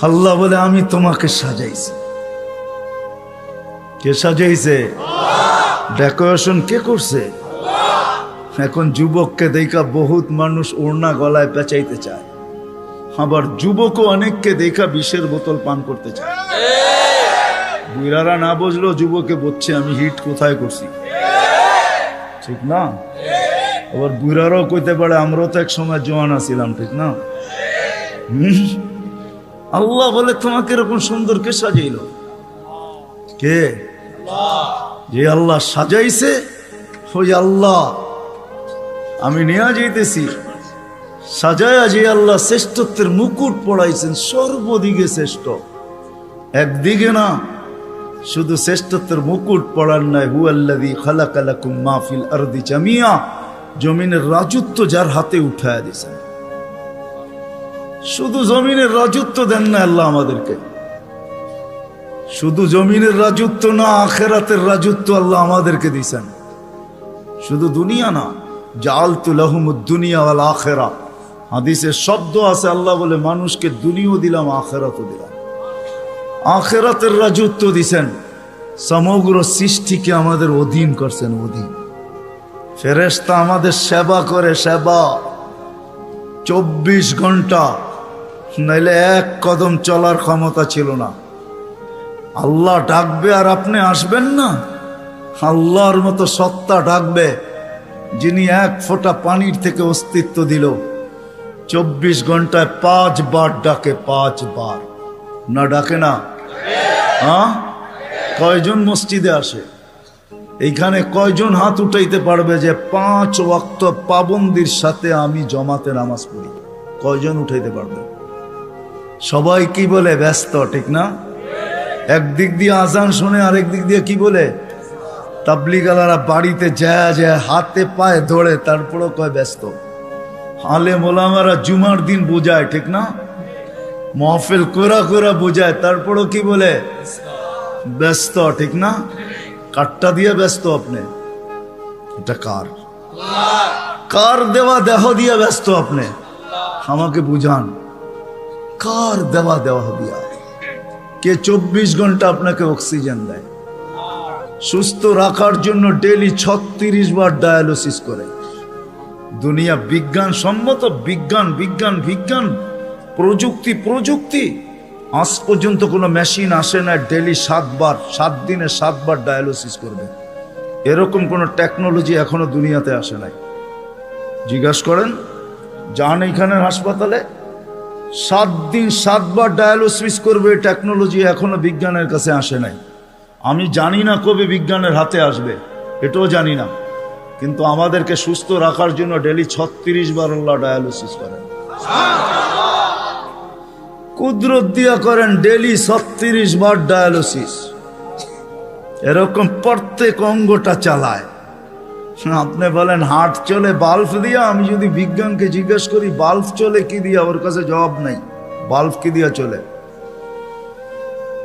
আল্লাহ বলে আমি তোমাকে সাজাইছি। কে সাজাইছে? ডেকোরেশন কে করছে? এখন যুবককে দেখা বহুত মানুষ ওড়না গলায় পেঁচাইতে চায়, আবার যুবকও অনেককে দেখা বিষের বোতল পান করতে চায়। বুড়ারা না বুঝলো যুবকে বলছে আমি হিট কোথায় করছি, ঠিক না? আবার বুড়ারাও কইতে পারে আমরাও তো এক সময় জওয়ান আছিলাম, ঠিক না? আল্লাহ বলে তোমাকে এরকম সুন্দর কে সাজাইল? কে? যে আল্লাহ সাজাইছে ওই আল্লাহ আমি নিয়ে যাইতেছি। সাজায়া যে আল্লাহ শ্রেষ্ঠত্বের মুকুট পড়াইছেন, সর্বদিকে শ্রেষ্ঠ, একদিকে না। শুধু শ্রেষ্ঠত্বের মুকুট পড়ার নাই, হুয়াল্লাযী খালাকা লাকুম মা ফিল আরদি জামিয়া, জমিনের রাজত্ব যার হাতে উঠায়া দিয়েছেন। শুধু জমিনের রাজত্ব দেন না আল্লাহ আমাদেরকে, শুধু জমিনের রাজত্ব না, আখিরাতের রাজত্ব আল্লাহ আমাদেরকে দিয়েছেন। শুধু দুনিয়া না, জাআলতু লাহুমুদ দুনিয়া ওয়াল আখিরা, হাদিসে শব্দ আছে আল্লাহ বলে মানুষকে দুনিয়াও দিলাম আখিরাতও দিলাম। আখিরাতের রাজত্ব দিছেন, সমগ্র সৃষ্টিকে আমাদের অধীন করছেন, অধীন। ফেরেশতা আমাদের সেবা করে, সেবা 24 ঘন্টা, নাইলে এক কদম চলার ক্ষমতা ছিল না। আল্লাহ ডাকবে আর আপনি আসবেন না? আল্লাহর মতো সত্তা ডাকবে যিনি এক ফোঁটা পানির থেকে অস্তিত্ব দিল, 24 ঘন্টায় 5 বার ডাকে, 5 বার। না ডাকে না? হ্যাঁ, কয়জন মসজিদে আসে? এইখানে কয়জন হাত উঠাইতে পারবে যে 5 ওয়াক্ত পাবন্দির সাথে আমি জমাতে নামাজ পড়ি? কয়জন উঠাইতে পারবে? সবাই কি বলে? ব্যস্ত, ঠিক না? একদিক দিয়ে আজান শুনে, আরেক দিক দিয়ে কি বলে? তাবলীগালারা বাড়িতে যায় যায় হাতে পায়ে ধরে, তারপরও কয় ব্যস্ত। আলেম ওলামারা জুমার দিন বোঝায়, ঠিক না? মাহফিল কোরা কোরা বোঝায়, তারপরও কি বলে? ব্যস্ত, ঠিক না? কাটটা দিয়ে ব্যস্ত আপনি? এটা কার? কার দেওয়া দেহ দিয়ে ব্যস্ত আপনি? আমাকে বুঝান, কার দেওয়া দেহ দিয়া? কে 24 ঘন্টা আপনাকে অক্সিজেন দেয়? সুস্থ রাখার জন্য ডেইলি 36 বার ডায়ালিসিস করে। দুনিয়া বিজ্ঞান সম্মত, বিজ্ঞান বিজ্ঞান বিজ্ঞান, প্রযুক্তি প্রযুক্তি, আজ পর্যন্ত কোনো মেশিন আসে না ডেইলি 7 বার, 7 দিনে 7 বার ডায়ালিসিস করবে। এরকম কোনো টেকনোলজি এখনো দুনিয়াতে আসে নাই। জিজ্ঞাসা করেন, যান এইখানের হাসপাতালে, 7 দিন 7 বার ডায়ালিসিস করবে, টেকনোলজি এখনো বিজ্ঞানের কাছে আসে নাই। আমি জানি না কবে বিজ্ঞানের হাতে আসবে, এটাও জানি না, কিন্তু আমাদেরকে সুস্থ রাখার জন্য ডেইলি 36 বার আল্লাহ ডায়ালিসিস করেন। কুদরত দিয়া করেন ডেইলি 36 বার ডায়ালিসিস। এরকম প্রত্যেক অঙ্গটা চালায়। আপনি বলেন হার্ট চলে বাল্ব দিয়া, আমি যদি বিজ্ঞানকে জিজ্ঞেস করি বাল্ব চলে কি দিয়া, ওর কাছে জবাব নাই। বাল্ব কি দিয়া চলে?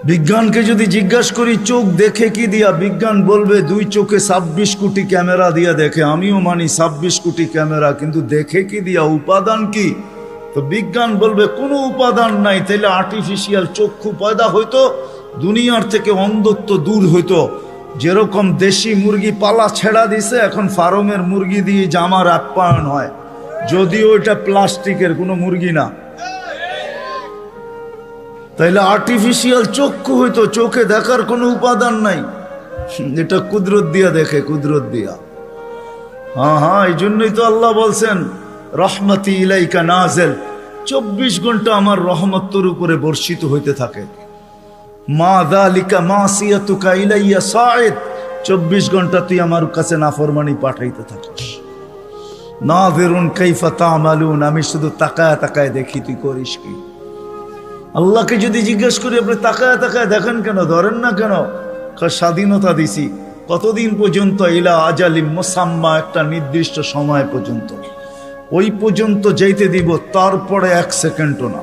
বিজ্ঞানকে যদি জিজ্ঞাসা করি চোখ দেখে কি দিয়া, বিজ্ঞান বলবে 2 চোখে 26 কোটি ক্যামেরা দিয়া দেখে। আমিও মানি 26 কোটি ক্যামেরা, কিন্তু দেখে কি দিয়া? উপাদান কি? তো বিজ্ঞান বলবে কোনো উপাদান নাই। তাইলে আর্টিফিশিয়াল চক্ষু পয়দা হইতো, দুনিয়ার থেকে অন্ধত্ব দূর হইতো। যেরকম দেশি মুরগি পালা ছেড়া দিছে, এখন ফার্মের মুরগি দিয়ে জামার আপ্যায়ন হয়, যদিও এটা প্লাস্টিকের কোনো মুরগি না। তাইলে আর্টিফিশিয়াল চক্ষু হইতো, চোখে দেখার কোনো উপাদান নাই। এটা কুদরত দিয়া দেখে, কুদরত দিয়া। হ্যাঁ, এই জন্যই তো আল্লাহ বলছেন রহমতি ইলাইকা নাজেল, 24 ঘন্টা আমার রহমত তোর উপরে বর্ষিত হইতে থাকে। মা যালিকা মাসিয়াতুকা ইলাইয়া সাঈদ, 24 ঘন্টা তুই আমার কাছে নাফরমানি পাঠাইতে থাকিস। নাযিরুন কাইফা তা'মালুন, আমি শুধু তাকায় তাকায় দেখি তুই করিস কি। আল্লাহকে যদি জিজ্ঞেস করি আপনি তাকায় তাকায় দেখেন কেন, ধরেন না কেন? স্বাধীনতা দিছি কতদিন পর্যন্ত? ইলা আজালিম মুসাম্মা, একটা নির্দিষ্ট সময় পর্যন্ত। ওই পর্যন্ত যাইতে দিব, তারপরে 1 সেকেন্ডও না।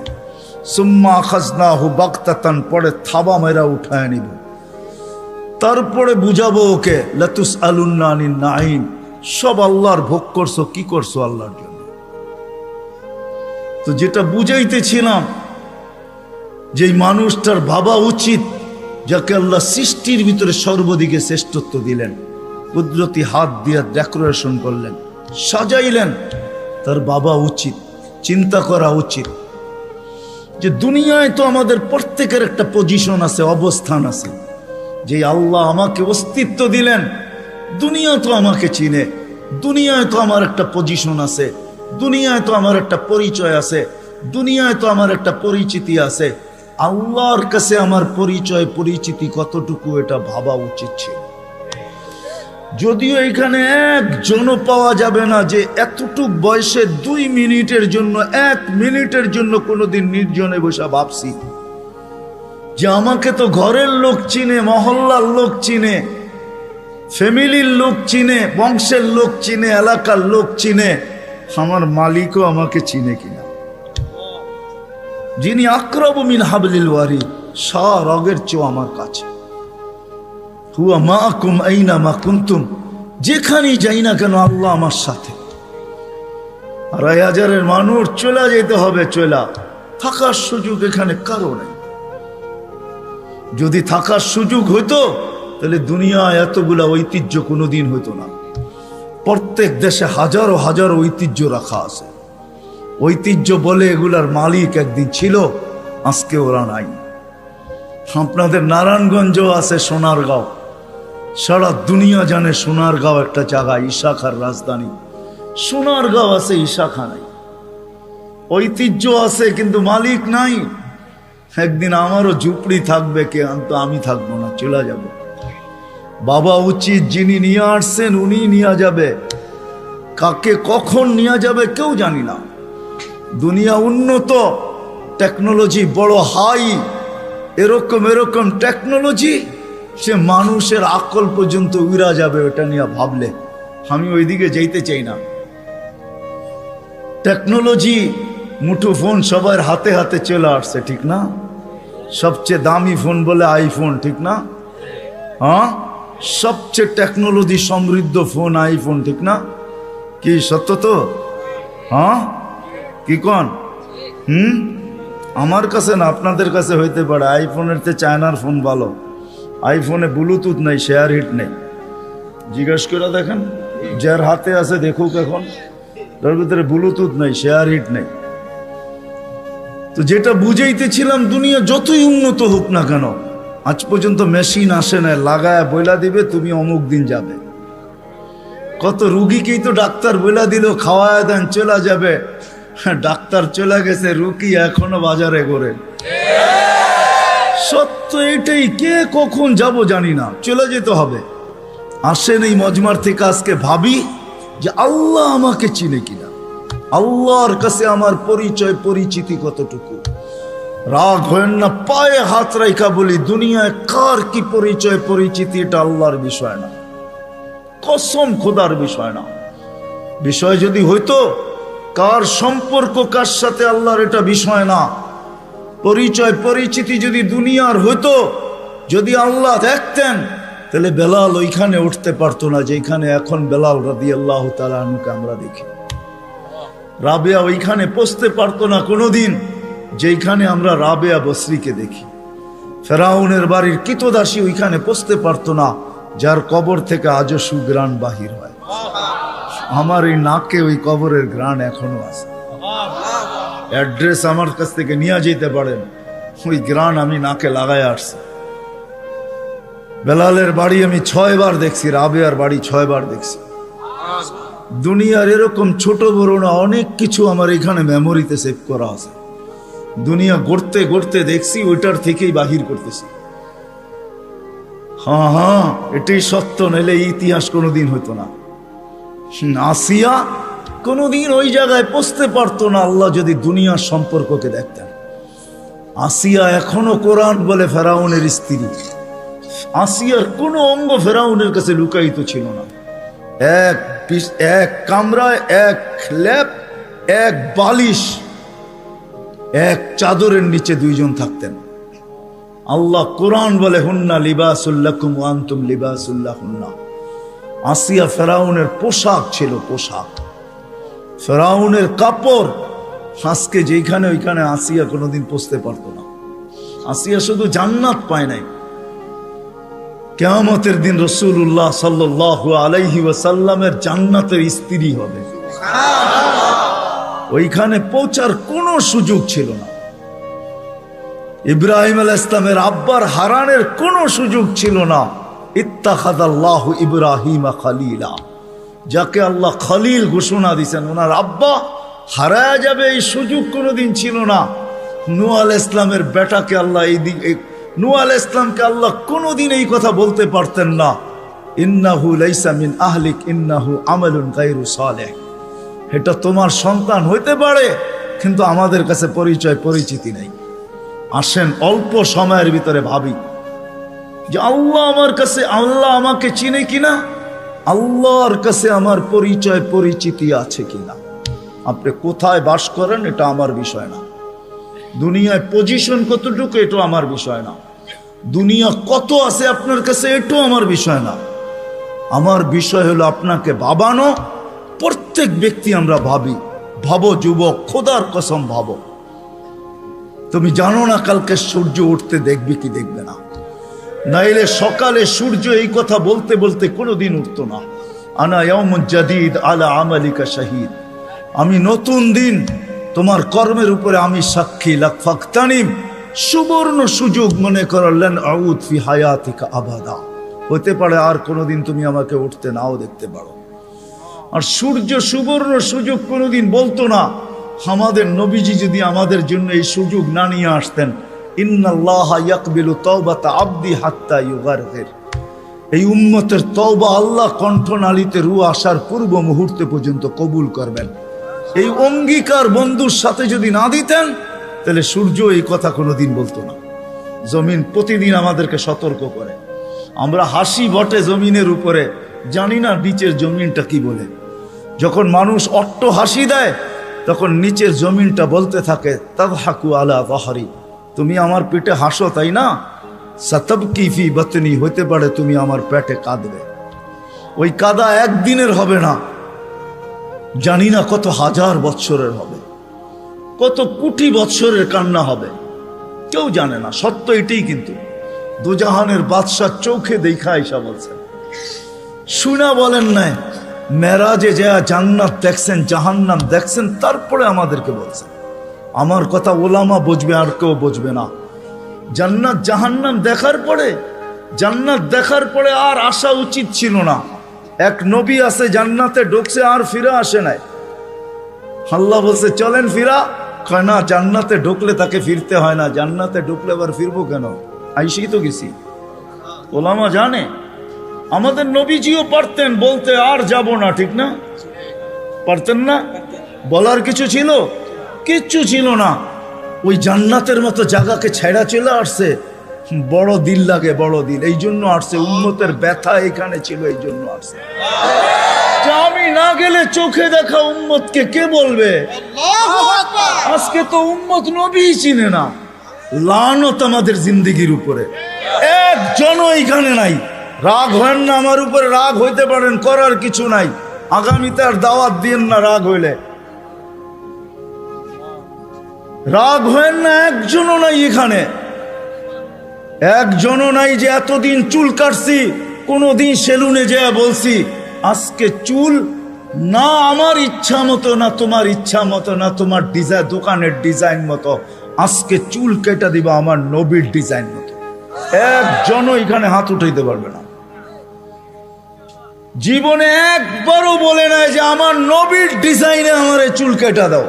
সুম্মা আখাযনাহু বাগতাতান, পরে থাবা মেরা উঠায় নিব। তারপরে বুঝাবো ওকে লাতুসআলুন্না আনিন নাঈম, সব আল্লাহর ভোগ করছো, কি করছো আল্লাহর জন্য। তো যেটা বুঝাইতেছিলাম যেই মানুষটার ভাবা উচিত, যাকে আল্লাহ সৃষ্টির ভিতরে সর্বদিকে শ্রেষ্ঠত্ব দিলেন, কুদরতি হাত দিয়ে ডেকোরেশন করলেন, সাজাইলেন, তার ভাবা উচিত, চিন্তা করা উচিত যে দুনিয়ায় তো আমাদের প্রত্যেকের একটা পজিশন আছে, অবস্থান আছে। যে আল্লাহ আমাকে অস্তিত্ব দিলেন, দুনিয়া তো আমাকে চিনে, দুনিয়ায় তো আমার একটা পজিশন আছে, দুনিয়ায় তো আমার একটা পরিচয় আছে, দুনিয়ায় তো আমার একটা পরিচিতি আছে। আল্লাহর কাছে আমার পরিচয় পরিচিতি কতটুকু, এটা ভাবা উচিত ছিল। যদিও এখানে একজনও পাওয়া যাবে না যে এতটুক বয়সে 2 মিনিটের জন্য, 1 মিনিটের জন্য কোনোদিন নির্জনে বসে ভাবছি যে আমাকে তো ঘরের লোক চিনে, মহল্লার লোক চিনে, ফ্যামিলির লোক চিনে, বংশের লোক চিনে, এলাকার লোক চিনে, আমার মালিকও আমাকে চিনে কিনা। যিনি আকরাবু মিন হাবলিল ওয়ারিদ, রগের চেয়েও আমার কাছে। হুয়া মাআকুম আইনা মা কুনতুম, যেখানেই যাই না কেন আল্লাহ আমার সাথে। 2,500-এর মানুষ চলে যেতে হবে, চলা থাকার সুযোগ এখানে কারো নেই। যদি থাকার সুযোগ হইতো তাহলে দুনিয়ায় এতগুলা ঐতিহ্য কোনোদিন হইতো না। প্রত্যেক দেশে হাজারো হাজারো ঐতিহ্য রাখা আছে। ঐতিহ্য বলে এগুলার মালিক একদিন ছিল, আজকে ওরা নাই। আপনাদের নারায়ণগঞ্জও আছে, সোনারগাঁও, সারা দুনিয়া জানে সোনারগাঁও একটা জায়গা, ইশাখার রাজধানী। সোনারগাঁও আছে, ইশাখা নাই। ঐতিহ্য আছে কিন্তু মালিক নাই। একদিন আমারও ঝুপড়ি থাকবে, কিন্তু আমি থাকবো না, চলে যাব। বাবা উচিত, যিনি নিয়ে আসছেন উনি নিয়ে যাবে, কাকে কখন নিয়ে যাবে কেউ জানি না। দুনিয়া উন্নত, টেকনোলজি বড় হাই, এরকম এরকম টেকনোলজি, সে মানুষের আকল পর্যন্ত উড়া যাবে ওটা নিয়ে ভাবলে। আমি ওইদিকে যেতে চাই না। টেকনোলজি, মুঠো ফোন সবার হাতে হাতে চলে আসছে, ঠিক না? সবচেয়ে দামি ফোন বলে আইফোন, ঠিক না? হ্যাঁ, সবচেয়ে টেকনোলজি সমৃদ্ধ ফোন আইফোন, ঠিক না? কি সত্য তো? হ্যাঁ, কি কন? আমার কাছে না, আপনাদের কাছে হইতে পারে। আইফোনের চেয়ে চায়নার ফোন ভালো। আইফোনে ব্লুটুথ নেই, শেয়ার হিট নেই। জিজ্ঞেস করে দেখেন, যার হাতে আছে দেখুক, এখন তার ভিতরে ব্লুটুথ নেই, শেয়ার হিট নেই। তো যেটা বুঝাইতেছিলাম, দুনিয়া যতই উন্নত হোক না কেন, আজ পর্যন্ত মেশিন আসে না লাগায় বইলা দিবে তুমি অমুক দিন যাবে। কত রুগীকেই তো ডাক্তার বইলা দিল খাওয়ায় দেন চলে যাবে, ডাক্তার চলে গেছে, রুগী এখনো বাজারে ঘোরে। সত্য এটাই, কে কখন যাব জানি না, চলে যেতে হবে। আসেন এই মজমার থেকে আজকে ভাবি যে আল্লাহ আমাকে চিনে কিনা, আল্লাহর কাছে আমার পরিচয় পরিচিতি কতটুকু। রাগ হয় না, পায়ে হাত রাইখা বলি, দুনিয়ায় কার কি পরিচয় পরিচিতি এটা আল্লাহর বিষয় না, কসম খোদার বিষয় না। বিষয় যদি হইতো, কার সম্পর্ক কার সাথে আল্লাহর, এটা বিষয় না। পরিচয় পরিচিতি যদি দুনিয়ার হইতো, যদি আল্লাহ দেখতেন, তাহলে বেলাল ওইখানে উঠতে পারতো না যেখানে এখন বেলাল রাদিয়াল্লাহু তাআলা আনহুকে আমরা দেখি। রাবেয়া ওইখানে পৌঁছতে পারতো না কোনোদিন যেখানে আমরা রাবেয়া বসরিকে দেখি। ফেরাউনের বাড়ির কিতদাসী ওইখানে পৌঁছতে পারতো না যার কবর থেকে আজও সুগ্রাণ বাহির হয়। আমার এই নাকে ওই কবরের গ্রাণ এখনো আছে। অ্যাড্রেস আমার কাছ থেকে নিয়ে যেতে পারেন, ওই গ্রাণ আমি নাকে লাগায় আসছি। বেলালের বাড়ি আমি 6 বার দেখছি, রাবেয়ার বাড়ি 6 বার দেখছি। দুনিয়ার এরকম ছোট বড় না অনেক কিছু আমার এখানে মেমোরিতে সেভ করা আছে। দুনিয়া গড়তে গড়তে দেখছি, ওইটার থেকেই বাহির করতেছি। হ্যাঁ হ্যাঁ, এটাই সত্য, নাইলে ইতিহাস কোনোদিন হতো না। আসিয়া কোনোদিন ওই জায়গায় পৌঁছতে পারতো না আল্লাহ যদি দুনিয়ার সম্পর্ককে দেখতেন। আসিয়া এখনো কোরআন বলে ফেরাউনের স্ত্রী। আসিয়ার কোনো অঙ্গ ফেরাউনের কাছে লুকায়িত ছিল না। এক কামরায়, এক ল্যাপ, এক বালিশ, এক চাদরের নিচে 2 জন থাকতেন। আল্লাহ কোরআন বলে, হুন্না লিবাসুল লাকুম ওয়া আনতুম লিবাসুল লাহুন্না। আসিয়া ফেরাউনের পোশাক ছিল, পোশাক, ফেরাউনের কাপড়। আজকে যেখানে ওইখানে আসিয়া কোনোদিন পৌঁছতে পারতো না। আসিয়া শুধু জান্নাত পায় নাই, কিয়ামতের দিন রাসূলুল্লাহ সাল্লাল্লাহু আলাইহি ওয়াসাল্লামের জান্নাতের স্ত্রী হবে। ওইখানে পৌঁছার কোনো সুযোগ ছিল না। ইব্রাহিম আলাইহিস সালামের আব্বার হারানের কোনো সুযোগ ছিল না। ইত্তাখাযাল্লাহু ইব্রাহিমা খলিলা, যাকে আল্লাহ খলিল ঘোষণা দিয়েছেন, ওনার আব্বা হারায়া যাবে এই সুযোগ কোনোদিন ছিল না। নূহ আলাইহিস সালামের বেটাকে আল্লাহ নূহ আলাইহিস সালামকে আল্লাহ কোনোদিন এই কথা বলতে পারতেন না, ইন্নাহু লাইসা মিন আহলিক ইন্নাহু আমালুন গায়রু সালেহ। এটা তোমার সন্তান হইতে পারে, কিন্তু আমাদের কাছে পরিচিতি নাই। আসেন অল্প সময়ের ভিতরে ভাবি যে আল্লাহ আমাকে চিনে কিনা, আল্লাহর কাছে আমার পরিচিতি আছে কিনা। আপনি কোথায় বাস করেন এটা আমার বিষয় না, দুনিয়ায় পজিশন কতটুকু এটা আমার বিষয় না, দুনিয়া কত আছে আপনার কাছে এটাও আমার বিষয় না। আমার বিষয় হলো আপনাকে ভাবানো। প্রত্যেক ব্যক্তি আমরা ভাবো যুবক, খোদার কসম ভাবো, তুমি জানো না কালকে সূর্য উঠতে দেখবে কি দেখবে না। নাইলে সকালে সূর্য এই কথা বলতে বলতে কোনোদিন উঠতো না, আনা ইয়াউমুন জাদীদ আলা আমালিকা শাহীদ, আমি নতুন দিন তোমার কর্মের উপরে আমি সাক্ষী। লাকফাকতানিম, সুবর্ণ সুযোগ মনে করলেন, আউদ ফি হায়াতিকা আবাদা, হতে পারে আর কোনোদিন তুমি আমাকে উঠতে নাও দেখতে পারো। আর সূর্য সুবর্ণ সুযোগ কোনোদিন বলতো না। আমাদের নবীজি যদি আমাদের জন্য এই সুযোগ না নিয়ে আসতেন, ইন্নাল্লাহা ইয়াকবিলু তাওবাতা আবদি হাত্তা ইউগারগির, এই উম্মতের তওবা আল্লাহ কণ্ঠনালীতে রূহ আসার পূর্ব মুহূর্তে পর্যন্ত কবুল করবেন। এই অঙ্গীকার বন্ধুর সাথে যদি না দিতেন, তাহলে সূর্য এই কথা কোনোদিন বলতো না। জমিন প্রতিদিন আমাদেরকে সতর্ক করে। আমরা হাসি বটে জমিনের উপরে, জানি না নিচের জমিনটা কি বলে। যখন মানুষ অট্ট হাসি দেয়, তখন নিচের জমিনটা বলতে থাকে, তাদহাকু আলা যাহরি, তুমি আমার পেটে হাসো তাই না, সাতাবকি ফি বাতনি, হতে পারে তুমি আমার পেটে কাঁদবে। ওই কাদা একদিনের হবে না, জানি না কত হাজার বৎসরের হবে, কত কোটি বৎসরের কান্না হবে, কেউ জানে না। সত্য এটাই, কিন্তু দুজাহানের বাদশাহ চোখে দেখা আইসা বলছেন, শুনা বলেন নাই, মেরাজে যা জান্নাত দেখছেন, জাহান্নাম দেখছেন, তারপরে আমাদেরকে বলছেন। আমার কথা ওলামা বুঝবে, আর কেউ বুঝবে না। জান্নাত জাহান্নাম জান্নাত দেখার পরে আর আসা উচিত ছিল না। এক নবী আছে জান্নাতে ঢুকছে আর ফিরে আসে নাই। আল্লাহ বলছে চলেন ফিরা, কয় না, জান্নাতে ঢুকলে তাকে ফিরতে হয় না, জান্নাতে ঢুকলে আবার ফিরবো কেন, আইসেই তো গেছি। ওলামা জানে, আমাদের নবীজিও পারতেন বলতে আর যাব না, ঠিক না? পারতেন না? বলার কিছু ছিল? কিচ্ছু ছিল না। ওই জান্নাতের মতো জায়গাকে ছেড়া চলে আসছে। বড় দিল লাগে, বড় দিল, এই জন্য আসছে। উম্মতের ব্যথা এখানে ছিল, এই জন্য আসছে। আমি না গেলে চোখে দেখা উম্মতকে কে বলবে? আজকে তো উম্মত নবীই চিনে না। লানত আমাদের জিন্দেগির উপরে, একজনও এইখানে নাই। রাগ হয় না আমার উপরে, রাগ হইতে পারেন, করার কিছু নাই। আগামীতে আর দাওয়াত দিন না রাগ হইলে। রাগ হয় না, একজনও নাই এখানে, একজনও নাই যে এতদিন চুল কাটছি, কোনোদিন সেলুনে যেয়ে বলছি আজকে চুল না আমার ইচ্ছা মতো, না তোমার ইচ্ছা মতো, না তোমার ডিজাইন দোকানের ডিজাইন মতো, আজকে চুল কেটে দিবা আমার নবীর ডিজাইন মতো। একজনও এখানে হাত উঠাইতে পারবে না। জীবনে একবারও বলে নাই যে আমার নবীর ডিজাইনে আমার চুল কেটে দাও।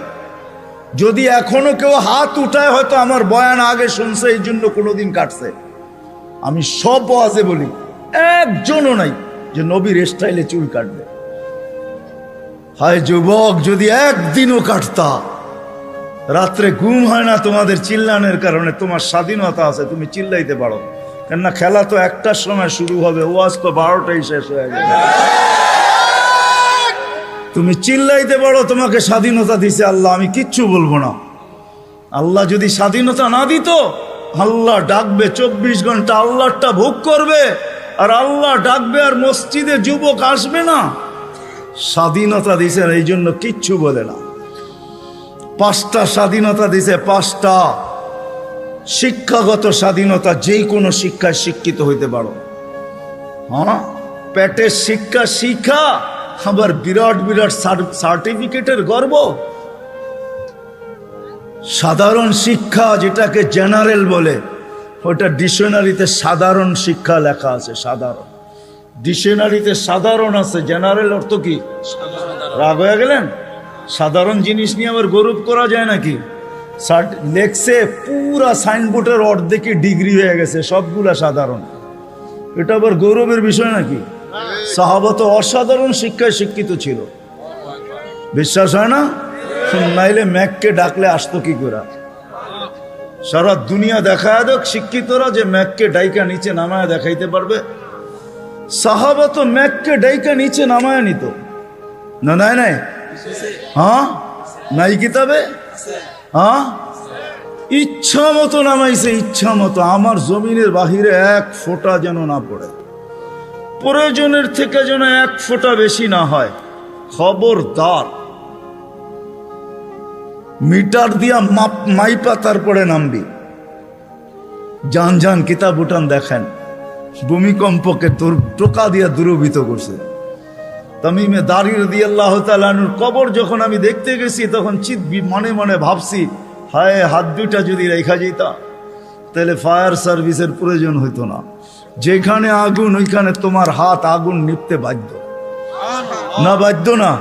যদি এখনো কেউ হাত উঠায়, হয়তো আমার বয়ান আগে শুনছে, এই জন্য কোনোদিন কাটছে। আমি সব ওয়াজে বলি, একজনও নাই যে নবীর স্টাইলে চুল কাটবে। হায় যুবক, যদি একদিনও কাটতা। রাত্রে ঘুম হয় না তোমাদের চিল্লানের কারণে। তোমার স্বাধীনতা আছে, তুমি চিল্লাইতে পারো, কেননা খেলা তো 1টার সময় শুরু হবে, ওয়াজ তো 12টায় শেষ হয়ে যাবে। তুমি চিল্লাইতে পারো, তোমাকে স্বাধীনতা দিছে আল্লাহ, আমি কিচ্ছু বলবো না। আল্লাহ যদি স্বাধীনতা না দিত, আল্লাহ ডাকবে 24 ঘন্টা, আল্লাহটা ভোগ করবে, আর আল্লাহ ডাকবে আর মসজিদে যুবক আসবে না। স্বাধীনতা দিছে, এই জন্য কিচ্ছু বলে না। 5টা স্বাধীনতা দিছে, 5টা। শিক্ষাগত স্বাধীনতা, যেই কোনো শিক্ষায় শিক্ষিত হইতে পারো। হ্যাঁ, পেটের শিক্ষা শিক্ষা, আবার বিরাট বিরাট সার্টিফিকেটের গর্ব। সাধারণ শিক্ষা যেটাকে জেনারেল বলে, ওটা ডিকশনারিতে সাধারণ শিক্ষা লেখা আছে। সাধারণ ডিকশনারিতে সাধারণ আছে, জেনারেল অর্থ কি? রাগ হয়ে গেলেন? সাধারণ জিনিস নিয়ে আবার গৌরব করা যায় নাকি? লেখছে পুরা সাইনবোর্ডের অর্ধেকে ডিগ্রি হয়ে গেছে, সবগুলা সাধারণ। এটা আবার গৌরবের বিষয় নাকি? সাহাবা তো অসাধারণ শিক্ষায় শিক্ষিত ছিল, বিশ্বাস হয় না? নাইলে ম্যাককে ডাকলে আসতো কি করে? সারা দুনিয়া দেখায় দেখ শিক্ষিতরা যে ম্যাককে ডাইকা নিচে নামায় দেখাইতে পারবে। সাহাবা তো ম্যাককে ডাইকা নিচে নামায় নিত না? নাই নাই, হ্যাঁ নাই কিতাবে, হ্যাঁ ইচ্ছা মতো নামাইছে, ইচ্ছা মতো। আমার জমিনের বাহিরে এক ফোঁটা যেন না পড়ে, প্রয়োজনের থেকে যেন এক ফোঁটা বেশি না হয়। খবরদার, মিটার দিয়া মাইপা তারপরে নামবি। যান যান কিতাব উঠান দেখেন, ভূমিকম্পকে টোকা দিয়া দূরভূত করছে। তামিমে দারি রাদিয়াল্লাহু তাআলা আনহুর কবর যখন আমি দেখতে গেছি, তখন মনে মনে ভাবছি, হায় হাত দুইটা যদি রেখা যেতা তাহলে ফায়ার সার্ভিসের প্রয়োজন হইতো না। যেখানে আগুন ওইখানে তোমার হাত আগুন নিপতে বাধ্য না? বাধ্য না?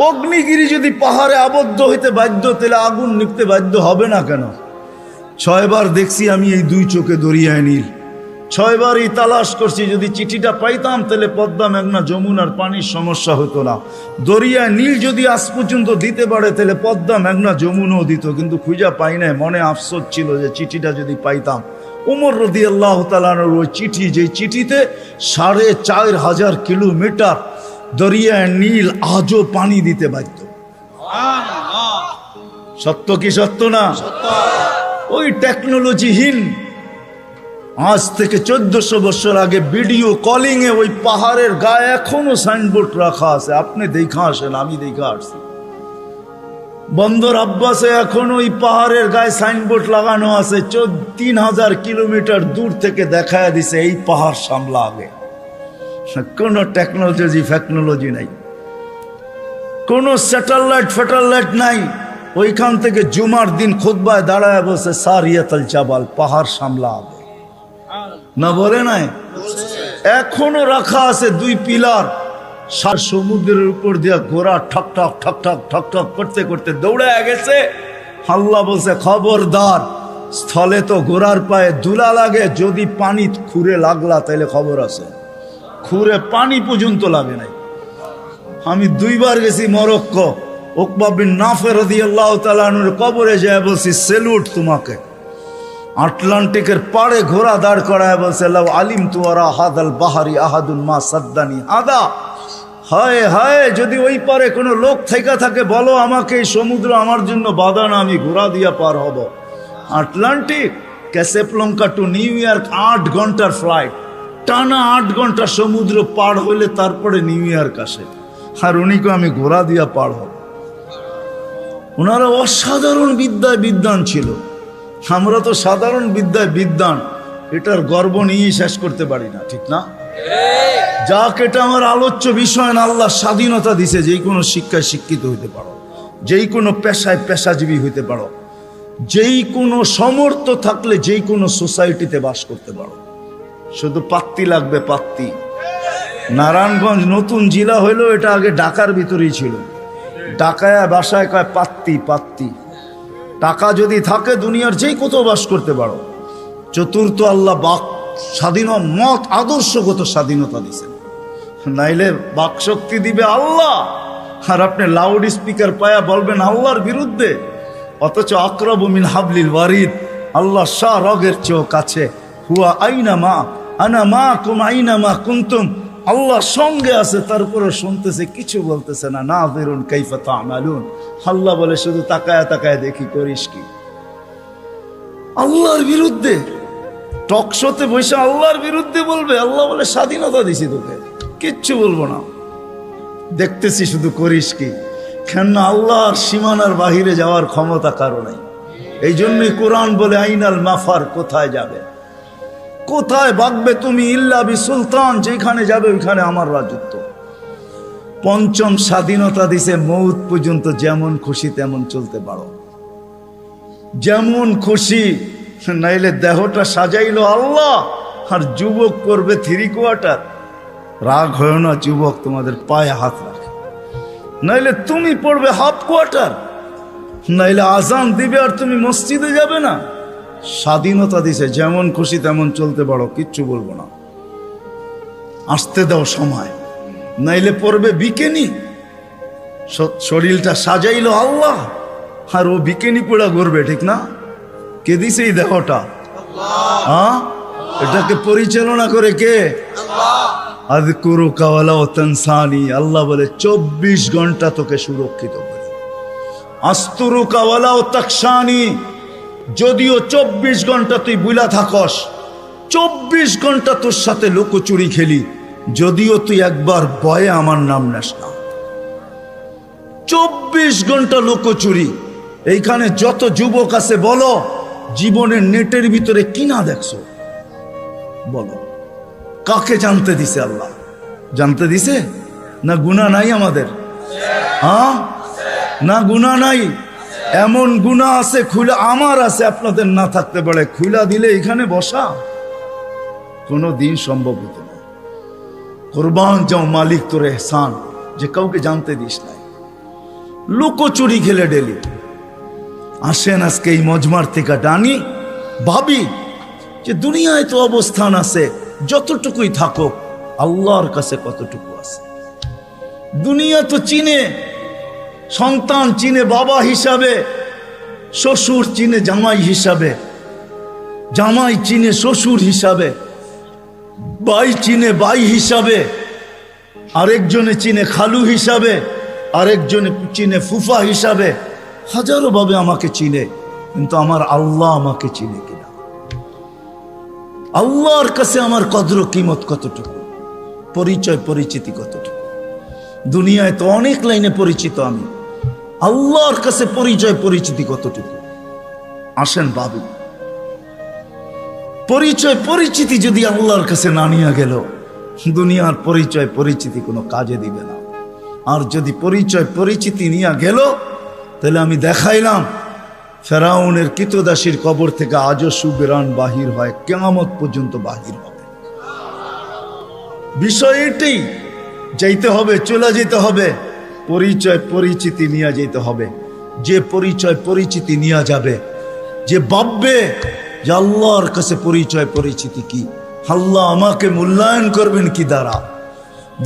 অগ্নিগিরি যদি পাহাড়ে আবদ্ধ হইতে বাধ্য, তাহলে আগুন নিপতে বাধ্য হবে না কেন? 6 বার দেখছি আমি এই দুই চোখে দরিয়ায় নীল, 6 বারই তালাশ করছি। যদি চিঠিটা পাইতাম তাহলে পদ্মা, মেঘনা, যমুনার পানির সমস্যা হতো না। দরিয়ায় নীল যদি আজ পর্যন্ত দিতে পারে, তাহলে পদ্মা, মেঘনা, যমুনাও দিত, কিন্তু খুঁজা পাই নাই। মনে আফসোস ছিল যে চিঠিটা যদি পাইতাম। ওমর রাদিয়াল্লাহু তাআলা আনহুর ওই চিঠি, যে চিঠিতে 4500 কিলোমিটার দরিয়ায় নীল আজও পানি দিতে বাধ্য। সত্য কি সত্য না? ওই টেকনোলজিহীন, আজ থেকে 1400 বছর আগে ভিডিও কলিং এ ওই পাহাড়ের গায়ে এখনো সাইনবোর্ড রাখা আছে। আপনি দেখা আসেন, আমি দেখা আসছি। বন্দর আব্বাসে এখন ওই পাহাড়ের গায়ে সাইনবোর্ড লাগানো আছে। 3000 কিলোমিটার দূর থেকে দেখায় দিছে এই পাহাড় সামলা আগে। কোনো টেকনোলজি নাই, কোনো স্যাটেলাইট নাই। ওইখান থেকে জুমার দিন খুতবায় দাঁড়ায় বসে সারিয়াতুল জাবাল, পাহাড় সামলা আগে না বলে নাই? এখনো রাখা আছে 2 পিলার। সমুদ্রের উপর দিয়া ঘোড়া ঠক ঠক ঠক ঠক ঠক ঠক করতে করতে দৌড়ে গেছে। আল্লাহ বলছে, খবরদার, স্থলে তো ঘোড়ার পায়ে ধুলা লাগে, যদি পানি খুঁড়ে লাগলা তাইলে খবর আছে। খুঁড়ে পানি পর্যন্ত লাগে নাই। আমি 2 বার গেছি মরক্কো। উকবা বিন নাফে রাদিয়াল্লাহু তাআলা আনহুর কবরে যায় বলছি, সেলুট তোমাকে। আটলান্টিকের পাড়ে ঘোড়া দাঁড় করায় বলছে, লাউ আলিমতু ওয়ারা হাদাল বাহারি আহাদুন মা সাদ্দানি আদা। হায় হায়, যদি ওই পারে কোনো লোক থেকে থাকে বলো আমাকে, এই সমুদ্র আমার জন্য বাধা না, আমি ঘোড়া দিয়া পার হব। আটলান্টিক, ক্যাসেপ্লঙ্কা টু নিউ ইয়র্ক 8 ঘন্টার ফ্লাইট, টানা 8 ঘন্টা সমুদ্র পার হইলে তারপরে নিউ ইয়র্ক আসে। আর উনিকে আমি ঘোড়া দিয়া পার হব। ওনারা অসাধারণ বিদ্যায় বিদ্বান ছিল। আমরা তো সাধারণ বিদ্যায় বিদ্বান, এটার গর্ব নিয়েই শেষ করতে পারি না, ঠিক না? যাক, এটা আমার আলোচ্য বিষয় না। আল্লাহ স্বাধীনতা দিছে, যেই কোনো শিক্ষায় শিক্ষিত হইতে পারো, যেই কোনো পেশায় পেশাজীবী হইতে পারো, যেই কোনো সমর্থ থাকলে যেই কোনো সোসাইটিতে বাস করতে পারো। শুধু পাত্তি লাগবে, পাত্তি। নারায়ণগঞ্জ নতুন জেলা হইলো, এটা আগে ঢাকার ভিতরেই ছিল। ঢাকায় বাসায় কয় পাত্তি, পাত্তি। টাকা যদি থাকে দুনিয়ার যেই কোথাও বাস করতে পারো। চতুর্থ, আল্লাহ বাক স্বাধীন মত আদর্শগত স্বাধীনতা দিছেন, নাইলে বাক শক্তি দিবে আল্লাহ। আর আপনি লাউড স্পিকার পায়া বলবেন আল্লাহর বিরুদ্ধে, অথচ আকরাবু মিন হাবলিল ওয়ারিদ, আল্লাহ শাহ রগের চেয়েও কাছে। হুয়া আইনা মা আনা মা কুম আইনা মা কুনতুম, আল্লাহ সঙ্গে আছে, তারপরে শুনতেছে, কিছু বলতেছে না। নাযিরুন কাইফা তা'মালুন, আল্লাহ বলে শুধু তাকায় তাকায় দেখি করিস কি। আল্লাহর বিরুদ্ধে টকশোতে বসে আল্লাহর বিরুদ্ধে বলবে। আল্লাহ বলে স্বাধীনতা দিছি তোকে, কিচ্ছু বলবো না, দেখতেছি শুধু করিস কি। কেন? আল্লাহর সীমানার বাহিরে যাওয়ার ক্ষমতা কারো নাই। এই জন্যই কোরআন বলে আইনাল মাফার, কোথায় যাবে, কোথায় ভাগবে তুমি, ইল্লা বি সুলতান, যেখানে যাবে ওইখানে আমার রাজত্ব। পঞ্চম স্বাধীনতা দিছে, মৌত পর্যন্ত যেমন খুশি তেমন চলতে পারো, যেমন খুশি, নাইলে দেহটা সাজাইলো আল্লাহ আর যুবক করবে 3/4। রাগ হয় না যুবক তোমাদের পায়ে হাত রাখে, নাইলে তুমি পড়বে 1/2, নাইলে আজান দিবে আর তুমি মসজিদে যাবে না। স্বাধীনতা দিছে, যেমন খুশি তেমন চলতে পারো, কিচ্ছু বলবো না, আসতে দাও সময়, নাইলে পড়বে বিকেনি। শরীরটা সাজাইলো আল্লাহ আর ও বিকেনি পোড়া করবে, ঠিক না? কে দিছে এই দেহটা? হ্যাঁ, এটাকে পরিচালনা করে কে? আযকুরুকা ওয়ালা তানসানি। আল্লাহ বলে 24 ঘন্টা তোকে সুরক্ষিত করি। আস্তুরুকা ওয়ালা তাকশানি, যদিও 24 ঘন্টা তুই বুলা থাকস, 24 ঘন্টা তোর সাথে লুকোচুরি খেলি, যদিও তুই একবার ভয়ে আমার নাম নেস না। 24 ঘন্টা লুকোচুরি। এইখানে যত যুবক আছে বলো, জীবনের নেটের ভিতরে কি না দেখছো? বলো, কাকে জানতে দিছে আল্লাহ? জানতে দিছে না? গুনাহ নাই আমাদের? হ্যাঁ, না গুনাহ নাই? এমন গুনাহ আছে খুলে, আমার আছে, আপনাদের না থাকতে পারে, খুলা দিলে এখানে বসা কোনো দিন সম্ভব হতো না। কুরবান যাও মালিক তোর এহসান, যে কাউকে জানতে দিস নাই, লুকোচুরি খেলে ডেলি। আসেন আজকে এই মজমার থেকে ডানি, ভাবি যে দুনিয়ায় তো অবস্থান আছে, যতটুকুই থাকো আল্লাহর কাছে কতটুকু আছে। দুনিয়া তো চিনে, সন্তান চিনে বাবা হিসাবে, শ্বশুর চিনে জামাই হিসাবে, জামাই চিনে শ্বশুর হিসাবে, ভাই চিনে ভাই হিসাবে, আরেকজনে চিনে খালু হিসাবে, আরেকজনে চিনে ফুফা হিসাবে, হাজারো ভাবে আমাকে চিনে, কিন্তু আমার আল্লাহ আমাকে চিনে কিনা? আল্লাহর কাছে আমার কদর কিমত কতটুকু, পরিচয় পরিচিতি কতটুকু? দুনিয়ায় তো অনেক লাইনে পরিচিত আমি, আল্লাহর কাছে পরিচয় পরিচিতি কতটুকু? আসেন ভাবি, পরিচয় পরিচিতি যদি আল্লাহর কাছে না নিয়ে গেল, দুনিয়ার পরিচয় পরিচিতি কোনো কাজে দিবে না। আর যদি পরিচয় পরিচিতি নিয়ে গেল, তাহলে আমি দেখাইলাম ফেরাউনের কৃতদাসীর কবর থেকে আজও সুবেরান বাহির হয়, কিয়ামত পর্যন্ত বাহির হবে। বিষয় এটাই, যাইতে হবে, চলে যেতে হবে, পরিচয় পরিচিতি নিয়ে যেতে হবে। যে পরিচয় পরিচিতি নিয়ে যাবে, যে ভাববে যে আল্লাহর কাছে পরিচয় পরিচিতি কি, আল্লাহ আমাকে মূল্যায়ন করবেন কি দ্বারা?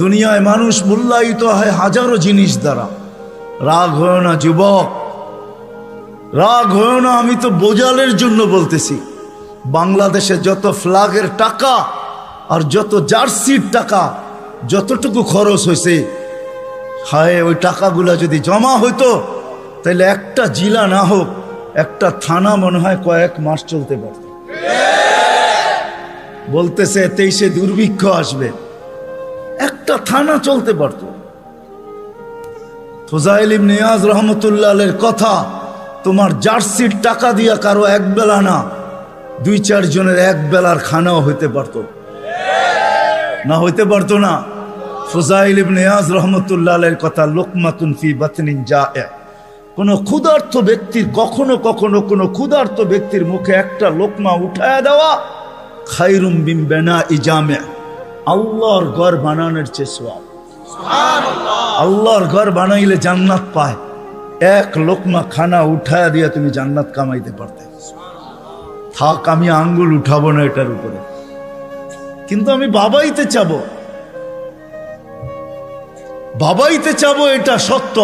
দুনিয়ায় মানুষ মূল্যায়িত হয় হাজারো জিনিস দ্বারা। রাগ হয় না যুবক, রাগ হয় না, আমি তো বোঝালের জন্য বলতেছি। বাংলাদেশে যত ফ্ল্যাগের টাকা আর যত জার্সির টাকা যতটুকু খরচ হয়েছে, হায় ওই টাকাগুলা যদি জমা হইতো, তাহলে একটা জেলা না হোক, একটা থানা মনে হয় কয়েক মাস চলতে পারত। বলতেছে 23-এ দুর্ভিক্ষ আসবে, একটা থানা চলতে পারত। ফুজাইল ইবনে ইয়াজ রহমতুল্লাহ আলাইহির কথা, তোমার জার্সির টাকা দিয়া কারো এক বেলা না, 2-4 জনের এক বেলার খানাও হইতে পারত না? হইতে পারতো না? ফুজাইল ইবনে ইয়াজ রহমতুল্লাহ আলাইহির কথা, লুকমাতুন ফি বাতনিন জায়ে, কোন ক্ষুধার্ত ব্যক্তির কখনো কখনো কোন ক্ষুধার্ত ব্যক্তির মুখে একটা লোকমা উঠায়া দেওয়া খায়রুম মিন বিনাই জামে, আল্লাহর ঘর বানানোর চেয়ে সওয়াব। আল্লাহর ঘর বানাইলে জান্নাত পায়, এক লোকমা খানা উঠায়া দিয়া তুমি জান্নাত কামাইতে পারতে। থাক, আমি আঙ্গুল উঠাবো না এটার উপরে, কিন্তু আমি বাবাইতে চাবো, বাবাইতে চাবো, এটা সত্য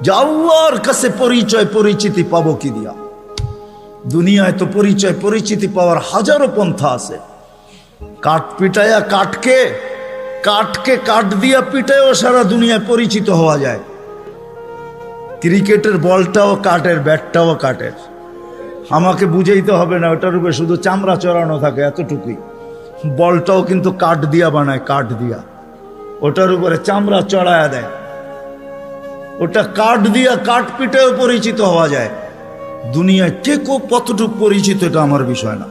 যে আল্লাহর কাছে পরিচয় পরিচিতি পাবো কি দিয়া? দুনিয়ায় তো পরিচয় পরিচিতি পাওয়ার হাজারো পন্থা আছে। কাঠ পিটায়া কাঠকে, কাঠকে কাঠ দিয়া পিটায়ও সারা দুনিয়ায় পরিচিত হওয়া যায়। ক্রিকেটের বলটাও কাঠের, ব্যাটটাও কাঠের। আমাকে বুঝাইতে হবে না, ওটার উপরে শুধু চামড়া চড়ানো থাকে, এতটুকুই। বলটাও কিন্তু কাঠ দিয়া বানায়, কাঠ দিয়া, ওটার উপরে চামড়া চড়ায়া দেয়। ওটা কাঠ দিয়া, কাঠ পিটায়ও পরিচিত হওয়া যায়। দুনিয়ায় কে কতটুকু পরিচিত এটা আমার বিষয় না,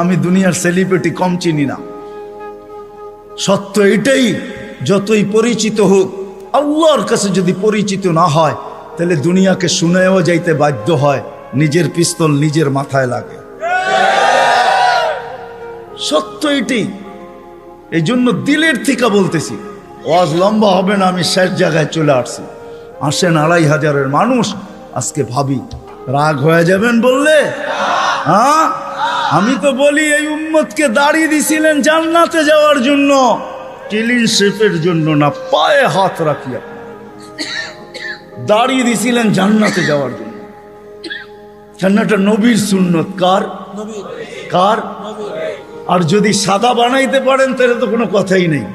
আমি দুনিয়ার সেলিব্রিটি কম চিনি না। সত্য এটাই, যতই পরিচিত হোক, আল্লাহর কাছে যদি পরিচিত না হয় তাহলে দুনিয়াকে শুনেও যাইতে বাধ্য হয়, নিজের পিস্তল নিজের মাথায় লাগে। সত্য এটাই। এই জন্য দিলের থেকে বলতেছি, ওয়াজ লম্বা হবে না, আমি শেষ জায়গায় চলে আসছি। আসেন 2500 মানুষ, আজকে ভাবি রাগ হয়ে যাবেন বললে? হ্যাঁ, আমি তো বলি এই উম্মতকে দাঁড়িয়ে দিছিলেন জান্নাতে যাওয়ার জন্য, ক্লিন শেপের জন্য না। পায়ে হাত রাখিয়া দাঁড়িয়ে দিছিলেন জান্নাতে যাওয়ার জন্য। জান্নাতটা নবীর সুন্নত। কার? কার? আর যদি সাদা বানাইতে পারেন তাহলে তো কোনো কথাই নেই,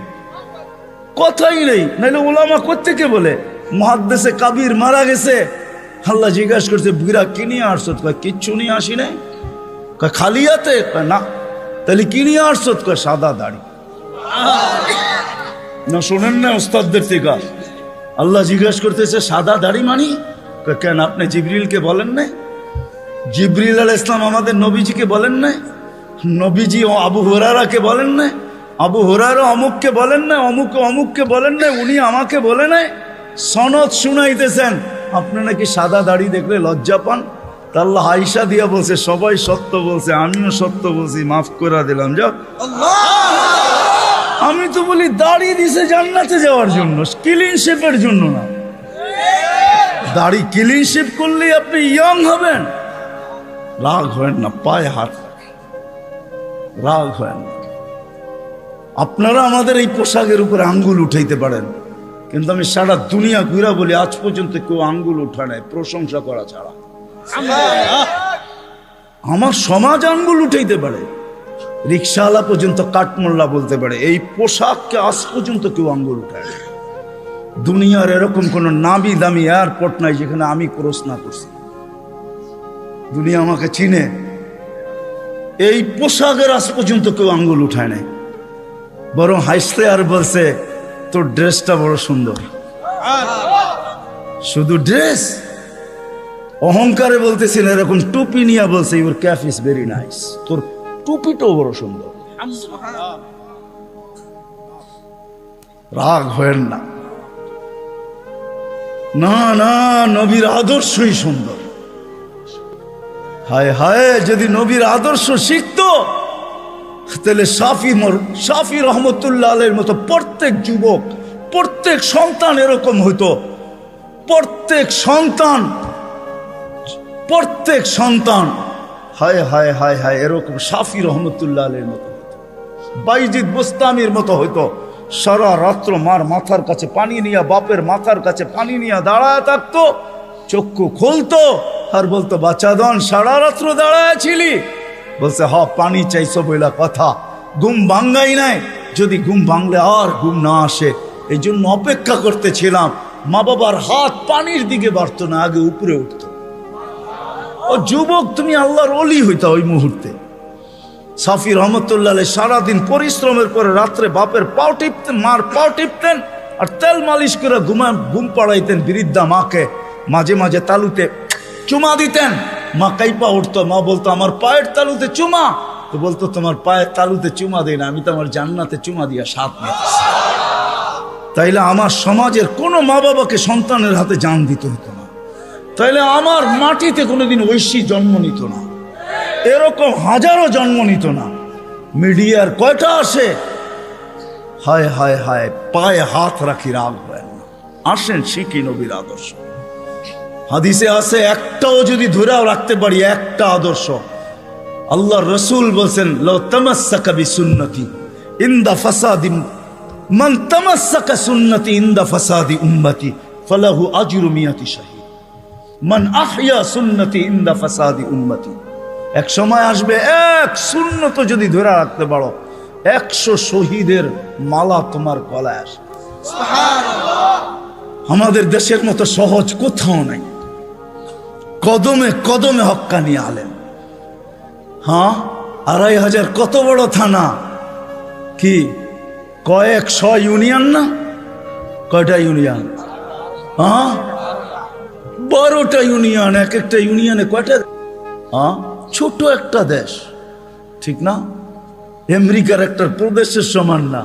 কথাই নেই। নাহলে ওলামা কোত্থেকে বলে মুহাদ্দিসে কাবির মারা গেছে, আল্লাহ জিজ্ঞাসা করছে বুড়া কি নিয়ে আসছো? কয় কিচ্ছু নিয়ে আসি নাই। কয় খালি হাতে? কয় না। তাহলে কি নিয়ে আসছো? কয় সাদা দাড়ি। না শোনেন না ওস্তাদদের থেকে? আল্লাহ জিজ্ঞাসা করতেছে সাদা দাড়ি মানি? কয় কেন, আপনি জিবরিলকে বলেন নাই? জিবরিল আলাইহিস সালাম আমাদের নবীজিকে বলেন নাই? নবীজি আবু হুরায়রাকে বলেন নাই? আবু হুরায়রা অমুককে বলেন নাই? অমুককে বলেন নাই? উনি আমাকে বলে নাই? সনদ শুনাইতেছেন, আপনি নাকি সাদা দাড়ি দেখলে লজ্জা পান। তা আল্লাহ আয়েশা দিয়া বলছে সবাই সত্য বলছে, আমিও সত্য বলছি, মাফ করে দিলাম। যাও। আমি তো বলি দাড়ি দিছে জান্নাতে যাওয়ার জন্য, ক্লিন শেপের জন্য না। দাড়ি ক্লিন শেপ করলে আপনি ইয়ং হবেন। রাগ হয় না, পায়ে হাত রাগ হয় না। আপনারা আমাদের এই পোশাকের উপরে আঙ্গুল উঠাইতে পারেন, কিন্তু আমি সারা দুনিয়া ঘুরা বলি আজ পর্যন্ত কেউ আঙ্গুল উঠা নাই প্রশংসা করা ছাড়া। আমার সমাজ আঙ্গুল উঠাইতে পারে, রিক্সাওয়ালা পর্যন্ত কাঠমোল্লা বলতে পারে, এই পোশাককে আজ পর্যন্ত কেউ আঙ্গুল উঠায় না। দুনিয়ার এরকম কোন নামি দামি এয়ারপোর্ট নাই যেখানে আমি ক্রস না করছি। দুনিয়া আমাকে চিনে, এই পোশাকের আজ পর্যন্ত কেউ আঙ্গুল উঠায় নাই। বরং হাসতে আর বলছে তোর ড্রেসটা বড় সুন্দর। শুধু ড্রেস, অহংকারে বলতেছিল, এরকম টুপি নিয়ে বলছে your cap is very nice, তোর টুপিটাও বড় সুন্দর। রাগ হয়েন না, না না, নবীর আদর্শই সুন্দর। হায় হায়, যদি নবীর আদর্শ শিখতো তাহলে শাফি রহমতুল্লাহ আলাইহির মতো প্রত্যেক যুবক, প্রত্যেক সন্তান এরকম হইতো। প্রত্যেক সন্তান হায় হায় হায় হায় এরকম শাফি রহমতুল্লাহ আলাইহির মতো হইতো, বাইজিদ বুস্তামির মতো হইতো। সারা রাত্র মার মাথার কাছে পানি নিয়ে, বাপের মাথার কাছে পানি নিয়ে দাঁড়ায় থাকতো, চক্ষু খুলতো আর বলতো বাচ্চাদন সারা রাত্র দাঁড়ায় ছিলি? বলছে হ, পানি চাইছো বইলা কথা, ঘুম ভাঙ্গাই নাই। যদি ঘুম ভাঙলে আর ঘুম না আসে, এই জন্য অপেক্ষা করতেছিলাম। মা বাবার হাত পানির দিকে বাড়তো না, আগে উপরে উঠতো। ও যুবক, তুমি আল্লাহর ওলি হইতা ওই মুহূর্তে। শাফি রহমতুল্লাহ আলাইহি সারাদিন পরিশ্রমের পরে রাত্রে বাপের পাও টিপতেন, মার পাও টিপতেন, আর তেল মালিশ করে ঘুম পাড়াইতেন বৃদ্ধা মাকে। মাঝে মাঝে তালুতে চুমা দিতেন, মা কাইপা উঠতো। মা বলতো আমার পায়ের তালুতে চুমা। তো বলতো তোমার পায়ের তালুতে চুমা দেয় না, আমি তো আমার জান্নাতে চুমা দিয়া সাথ নিতেছি। তাইলে আমার সমাজের কোনো মা বাবাকে সন্তানের হাতে জান দিতে হতো না। তাইলে আমার মাটিতে কোনোদিন ঐশী জন্ম নিত না, এরকম হাজারো জন্ম নিত না। মিডিয়ার কয়টা আসে, হায় হায় হায়, পায়ে হাত রাখি, রাগ হয় না। আসেন শিখি নবীর আদর্শ। হাদিসে আছে, একটাও যদি ধরেও রাখতে পারি, একটা আদর্শ, আল্লাহ রসুল বলছেন লো তামাসসাকা বিসুন্নতি ইনদা ফাসাদি মান তামাসসাকা সুন্নতি ইনদা ফাসাদি উম্মতি ফালাহু আজরু মিয়াতি শাহীদ মান আহইয়া সুন্নতি ইনদা ফাসাদি উম্মতি। এক সময় আসবে, এক সুন্নত যদি ধরে রাখতে পারো, 100 শহীদের মালা তোমার গলায় আসবে। আমাদের দেশের মতো সহজ কোথাও নাই, কদমে কদমে হক্কানি আলেম। হ্যাঁ, 2500 কত বড় থানা, কি কয়েকশ ইউনিয়ন না? কয়টা ইউনিয়ন? হ্যাঁ, 12টা ইউনিয়ন, এক একটা ইউনিয়নে কয়টা? ছোট একটা দেশ, ঠিক না? আমেরিকার একটা প্রদেশের সমান না।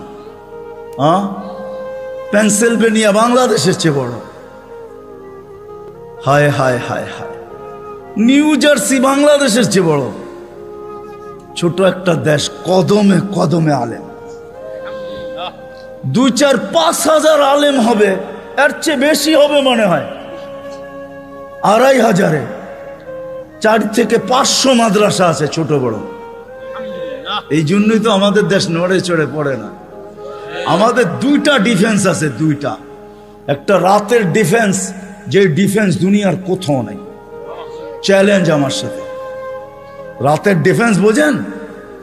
পেনসিলভেনিয়া বাংলাদেশের চেয়ে বড়। হায় হায় হায় হায়, নিউ জার্সি বাংলাদেশের চেয়ে বড়। ছোট একটা দেশ, কদমে কদমে আলেম। 2, 4, 5 হাজার আলেম হবে, এর চেয়ে বেশি হবে মনে হয়। 2500-এ 4 থেকে 500 মাদ্রাসা আছে, ছোট বড়। এই জন্যই তো আমাদের দেশ নড়ে চড়ে পড়ে না। আমাদের 2টা ডিফেন্স আছে, 2টা। একটা রাতের ডিফেন্স, যে ডিফেন্স দুনিয়ার কোথাও নাই। চ্যালেঞ্জ আমার সাথে। রাতের ডিফেন্স বোঝেন?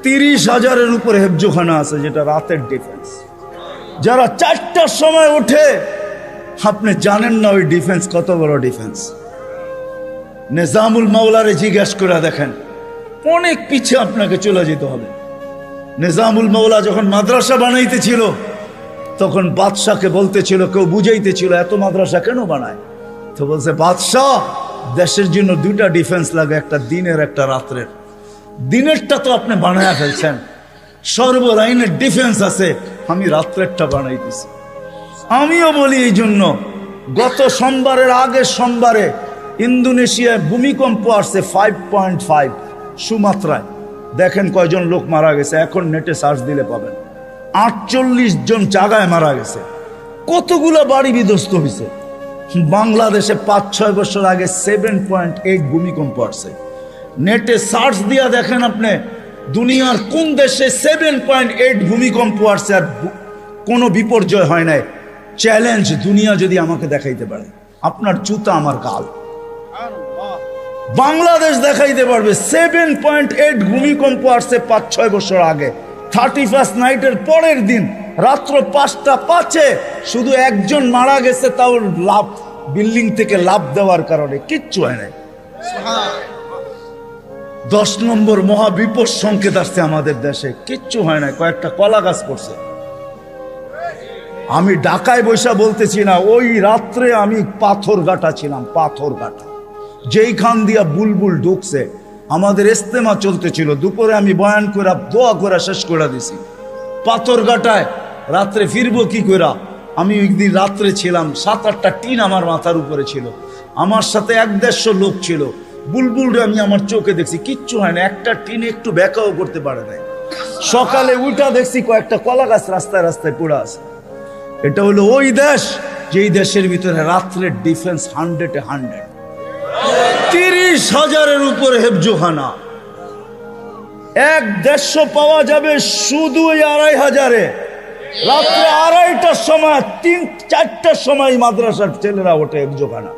30,000-এর উপরে হেফজোখানা আছে, যেটা রাতের ডিফেন্স। যারা 4টার সময় ওঠে, আপনি জানেন না ওই ডিফেন্স কত বড় ডিফেন্স। নিজামুল মাওলারে জিজ্ঞেস করে দেখেন, অনেক পিছিয়ে আপনাকে চলে যেতে হবে। নিজামুল মাওলা যখন মাদ্রাসা বানাইতেছিল, তখন বাদশাকে বলতেছিল, কেউ বুঝাইতেছিল এত মাদ্রাসা কেন বানায়? তো বলছে, বাদশাহ, দেশের জন্য 2টা ডিফেন্স লাগে, একটা দিনের একটা রাত্রের। দিনেরটা তো আপনি বানায়া ফেলছেন, সর্বলাইনের ডিফেন্স আছে, আমি রাত্রেরটা বানাইতেছি। আমিও বলি এই জন্য, গত সোমবারের আগের সোমবারে ইন্দোনেশিয়ায় ভূমিকম্প আসছে 5.5 সুমাত্রায়। দেখেন কয়জন লোক মারা গেছে, এখন নেটে সার্চ দিলে পাবেন। 48 জন জায়গায় মারা গেছে। কতগুলো বাড়ি বিধ্বস্ত হয়েছে। বাংলাদেশে 5-6 বছর আগে 7.8 ভূমিকম্প আসছে। নেটে সার্চ দিয়া দেখেন আপনি, দুনিয়ার কোন দেশে 7.8 ভূমিকম্প আসছে আর কোনো বিপর্যয় হয় নাই। চ্যালেঞ্জ, দুনিয়া যদি আমাকে দেখাইতে পারে, আপনার জুতা আমার গাল। বাংলাদেশ দেখাইতে পারবে 7.8 ভূমিকম্প আসছে 5-6 বছর আগে। 31st নাইটের পরের দিন রাত্র 5:05 শুধু একজন মারা গেছে, তাও লাভ, বিল্ডিং থেকে লাভ দেওয়ার কারণে, কিচ্ছু হয় নাই। 10 নম্বর মহাবিপদ সংকেত আসছে আমাদের দেশে, কিচ্ছু হয় না, কয়েকটা কলা গাছ পড়ছে। আমি ঢাকায় বৈশা বলতেছি না, ওই রাত্রে আমি পাথরঘাটা ছিলাম, পাথরঘাটা, যেইখান দিয়া বুলবুল ঢুকছে। আমাদের ইস্তেমা চলতেছিল, দুপুরে আমি বয়ান করে দোয়া করে শেষ করে দিছি। পাথরঘাটায় রাত্রে ফিরবো কি করে? আমি ওই দিন রাত্রে ছিলাম, 7-8টা টিন আমার মাথার উপরে ছিল, আমার সাথে 1-150 লোক ছিল। বুলবুল আমি আমার চোখে দেখছি, কিচ্ছু হয় না, একটা টিনে একটু ব্যাকাও করতে পারে নাই। সকালে উঠা দেখছি কয়েকটা কলা গাছ রাস্তায় রাস্তায় পড়ে আছে। এটা হলো ওই দেশ, যেই দেশের ভিতরে রাত্রের ডিফেন্স 100-এ 100। 30,000-এর উপরে হেফজোখানা। 1-150 পাওয়া যাবে শুধু ওই 2,500-এ। রাত্রে 2:30টার সময়, 3-4টার সময় মাদ্রাসার ছেলেরা ওঠে হেফজোখানা,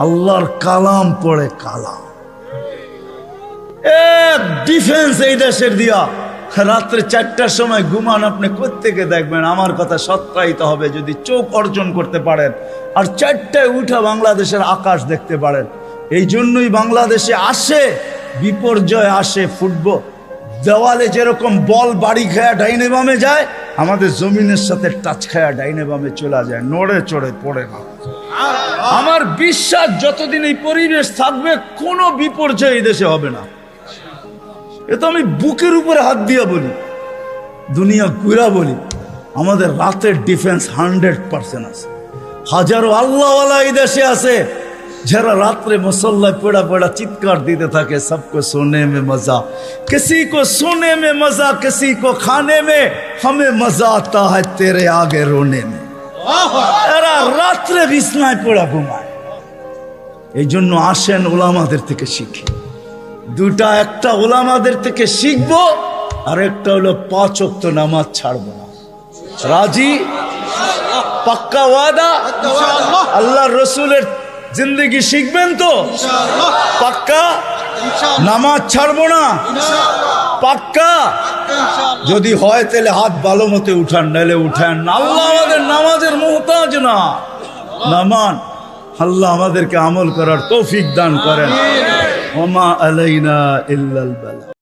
আল্লাহর কালাম পড়ে। কালাম এক ডিফেন্স এই দেশের দিয়া। রাত্রে 4টার সময় ঘুমান, আপনি কোত্থেকে দেখবেন? আমার কথা সত্যায়িত হবে যদি চোখ অর্জন করতে পারেন, আর 4টায় উঠা বাংলাদেশের আকাশ দেখতে পারেন। এই জন্যই বাংলাদেশে আসে বিপর্যয়, আসে ফুটবল। দেওয়ালে যেরকম বল বাড়ি খায়া ডাইনে বামে যায়, আমাদের জমিনের সাথে টাচ খায়া ডাইনে বামে চলে যায়, নড়ে চড়ে পড়ে না। আমার বিশ্বাস যতদিন এই পরিবেশ থাকবে, কোনো বিপর্যয় এই দেশে হবে না। এ তো আমি বুকের উপরে হাত দিয়া বলি, দুনিয়া ঘুরা বলি। আমাদের রাতের ডিফেন্স 100% আছে। হাজারো আল্লাহওয়ালা এই দেশে আছে, যারা রাত্রে মুসল্লায় পড়া পড়া চিৎকার দিতে থাকে, সবকো সোনে মে মজা, কিসি কো সোনে মে মজা, কিসি কো খানে মে, হমে মজা আতা হ্যায় তেরে আগে রোনে মে। এরা রাত্রে বিছনায় পড়া ঘুমায়। এই জন্য আসেন ওলামাদের থেকে শিখি। 2টা, একটা ওলামাদের থেকে শিখবো, আর একটা হলো 5 ওয়াক্ত নামাজ ছাড়বো না। রাজি? পাক্কা ওয়াদা? আল্লাহ রসুলের জিন্দগি শিখবেন তো? পাক্কা? নামাজ ছাড়বো না? পাক্কা? যদি হয় তাহলে হাত ভালো মতে উঠান, নাহলে উঠান। আল্লাহ আমাদের নামাজের মুহতাজ না। নামান আল্লাহ আমাদেরকে আমল করার তৌফিক দান করেন। ওমা আলাইনা ইল্লাল বালাগ।